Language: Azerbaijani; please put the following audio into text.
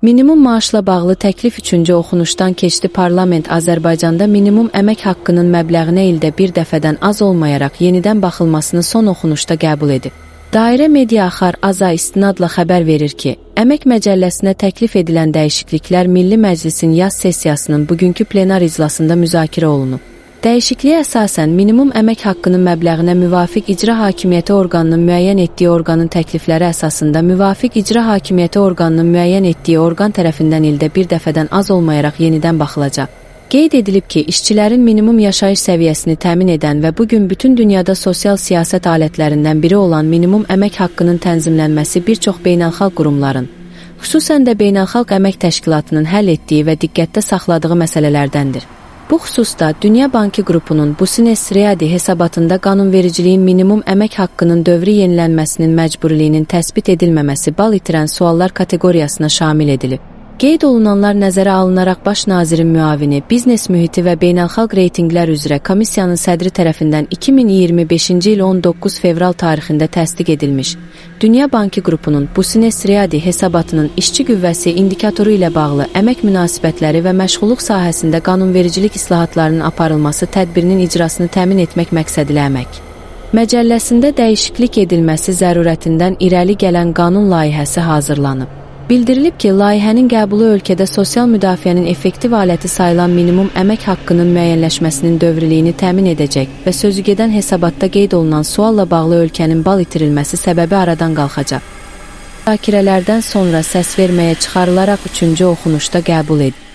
Minimum maaşla bağlı təklif 3-cü oxunuşdan keçdi. Parlament Azərbaycanda minimum əmək haqqının məbləğinə ildə bir dəfədən az olmayaraq yenidən baxılmasını son oxunuşda qəbul edib. Dairə Media Axar Aza istinadla xəbər verir ki, Əmək Məcəlləsinə təklif edilən dəyişikliklər Milli Məclisin yaz sessiyasının bugünkü plenar iclasında müzakirə olunub. Dəyişikliyə əsasən minimum əmək haqqının məbləğinə müvafiq icra hakimiyyəti orqanının müəyyən etdiyi orqanın təklifləri əsasında müvafiq icra hakimiyyəti orqanının müəyyən etdiyi orqan tərəfindən ildə bir dəfədən az olmayaraq yenidən baxılacaq. Qeyd edilib ki, işçilərin minimum yaşayış səviyyəsini təmin edən və bugün bütün dünyada sosial siyasət alətlərindən biri olan minimum əmək haqqının tənzimlənməsi bir çox beynəlxalq qurumların, xüsusən də Beynəlxalq Əmək Təşkilatının həll etdiyi və diqqətdə saxladığı məsələlərdəndir. Bu xüsusda Dünya Bankı qrupunun Business Ready hesabatında qanunvericiliyin minimum əmək haqqının dövrü yenilənməsinin məcburiliyinin təsbit edilməməsi bal itirən suallar kateqoriyasına şamil edilib. Qeyd olunanlar nəzərə alınaraq Baş nazirin müavini, biznes mühiti və beynəlxalq reytinqlər üzrə komissiyanın sədri tərəfindən 2025-ci il 19 fevral tarixində təsdiq edilmiş Dünya Bankı qrupunun Business Ready hesabatının işçi qüvvəsi indikatoru ilə bağlı əmək münasibətləri və məşğulluq sahəsində qanunvericilik islahatlarının aparılması tədbirinin icrasını təmin etmək məqsədilə Əmək Məcəlləsində dəyişiklik edilməsi zərurətindən irəli gələn qanun layihəsi hazırlanıb. Bildirilib ki, layihənin qəbulu ölkədə sosial müdafiənin effektiv aləti sayılan minimum əmək haqqının müəyyənləşməsinin dövriliyini təmin edəcək və sözügedən hesabatda qeyd olunan sualla bağlı ölkənin bal itirilməsi səbəbi aradan qalxacaq. Müzakirələrdən sonra səs verməyə çıxarılaraq 3-cü oxunuşda qəbul edildi.